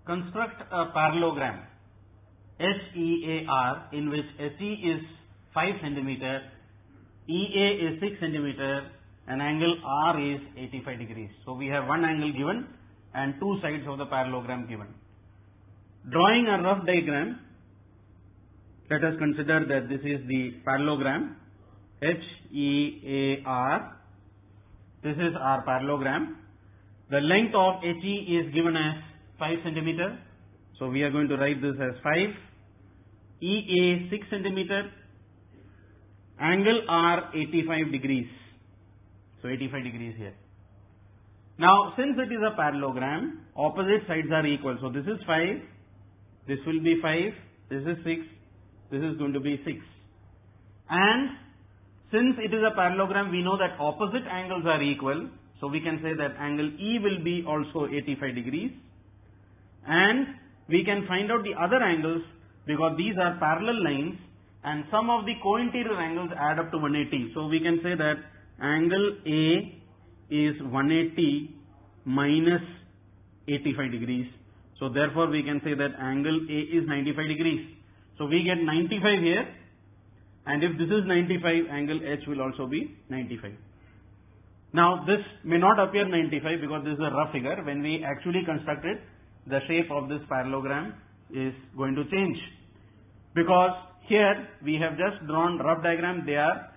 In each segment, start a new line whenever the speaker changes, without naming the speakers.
construct a parallelogram HEAR in which HE is 5 centimeter, EA is 6 centimeter, and angle R is 85 degrees. So we have one angle given and two sides of the parallelogram given. Drawing a rough diagram, let us consider that this is the parallelogram HEAR. This is our parallelogram. The length of HE is given as 5 centimeter. So we are going to write this as 5. EA 6 centimeter. Angle R 85 degrees. So 85 degrees here. Now since it is a parallelogram, opposite sides are equal. So this is 5. This will be 5. This is 6. This is going to be 6. And since it is a parallelogram, we know that opposite angles are equal. So we can say that angle E will be also 85 degrees. And we can find out the other angles because these are parallel lines and some of the co-interior angles add up to 180. So we can say that angle A is 180 minus 85 degrees. So therefore we can say that angle A is 95 degrees. So we get 95 here, and if this is 95, angle H will also be 95. Now this may not appear 95 because this is a rough figure. When we actually construct it, the shape of this parallelogram is going to change. Because here we have just drawn rough diagram. They are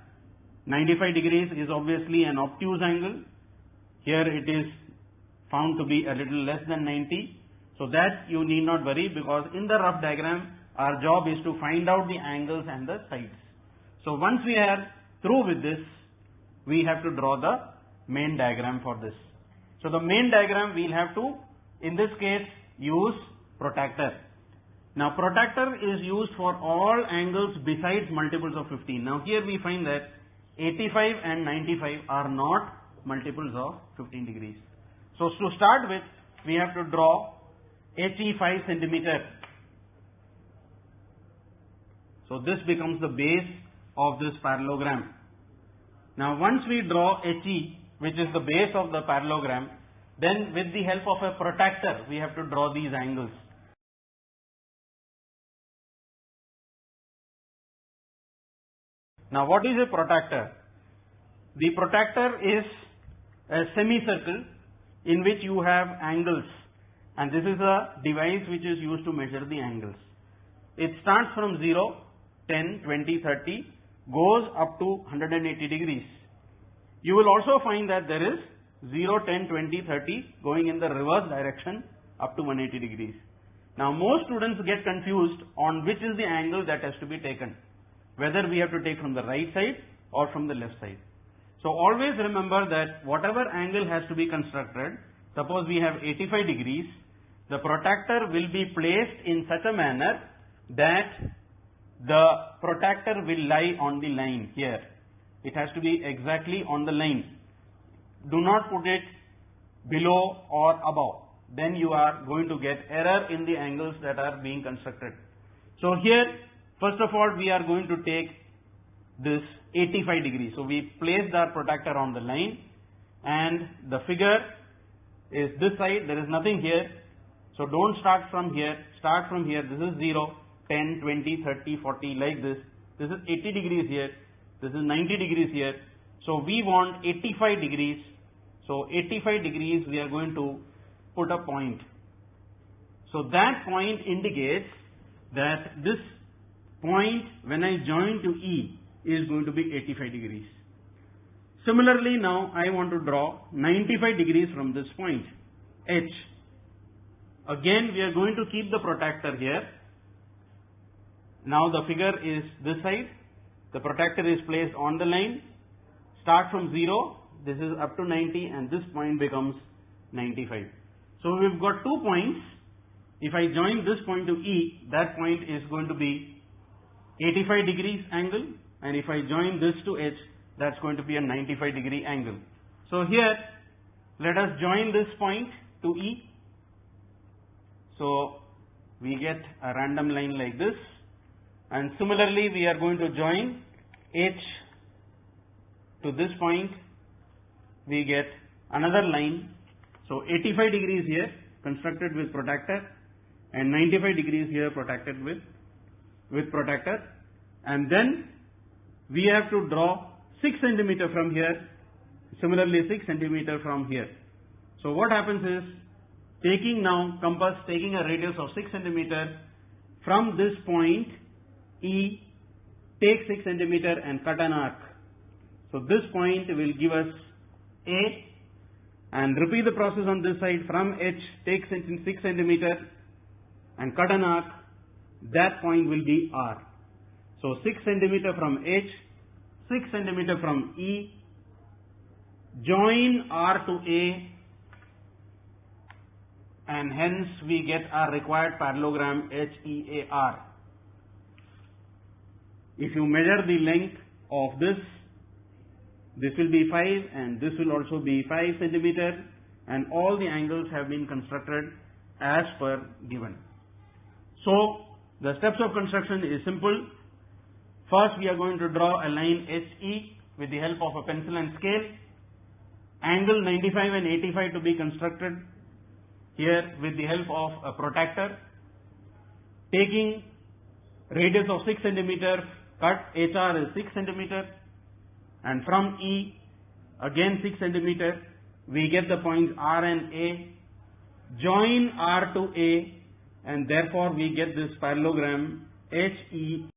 95 degrees is obviously an obtuse angle. Here it is found to be a little less than 90. So that you need not worry, because in the rough diagram our job is to find out the angles and the sides. So once we are through with this, we have to draw the main diagram for this. So the main diagram we will have to, in this case, use protractor. Now protractor is used for all angles besides multiples of 15. Now here we find that 85 and 95 are not multiples of 15 degrees. So to start with, we have to draw HE 5 centimeter. So this becomes the base of this parallelogram. Now once we draw HE, which is the base of the parallelogram, then with the help of a protractor we have to draw these angles. Now what is a protractor? The protractor is a semicircle in which you have angles, and this is a device which is used to measure the angles. It starts from 0, 10, 20, 30, goes up to 180 degrees. You will also find that there is 0, 10, 20, 30 going in the reverse direction up to 180 degrees. Now most students get confused on which is the angle that has to be taken, whether we have to take from the right side or from the left side. So always remember that whatever angle has to be constructed, suppose we have 85 degrees, the protractor will be placed in such a manner that the protractor will lie on the line here. It has to be exactly on the line. Do not put it below or above. Then you are going to get error in the angles that are being constructed. So here, first of all, we are going to take this 85 degrees. So we placed our protractor on the line, and the figure is this side. There is nothing here. So don't start from here. Start from here. This is 0, 10, 20, 30, 40, like this. This is 80 degrees here. This is 90 degrees here. So we want 85 degrees. So 85 degrees we are going to put a point. So that point indicates that this point, when I join to E, is going to be 85 degrees. Similarly, now I want to draw 95 degrees from this point, H. Again, we are going to keep the protractor here. Now the figure is this side. The protractor is placed on the line. Start from 0. This is up to 90, and this point becomes 95. So we've got 2 points. If I join this point to E, that point is going to be 85 degrees angle, and if I join this to H, that's going to be a 95 degree angle. So here, let us join this point to E. So we get a random line like this, and similarly we are going to join H to this point. We get another line. So 85 degrees here constructed with protractor, and 95 degrees here protected with protector, and then we have to draw 6 centimeter from here, similarly 6 centimeter from here. So what happens is, taking now compass, taking a radius of 6 centimeter from this point E, take 6 centimeter and cut an arc. So this point will give us A, and repeat the process on this side. From H, take 6 centimeter and cut an arc. That point will be R. So 6 centimeter from H, 6 centimeter from E, join R to A, and hence we get our required parallelogram HEAR. If you measure the length of this will be 5 and this will also be 5 centimeter, and all the angles have been constructed as per given. So the steps of construction is simple. First we are going to draw a line HE with the help of a pencil and scale. Angle 95 and 85 to be constructed here with the help of a protractor. Taking radius of 6 centimeter, cut HR is 6 centimeter, and from E again 6 centimeter, we get the points R and A. Join R to A, and therefore we get this parallelogram HE.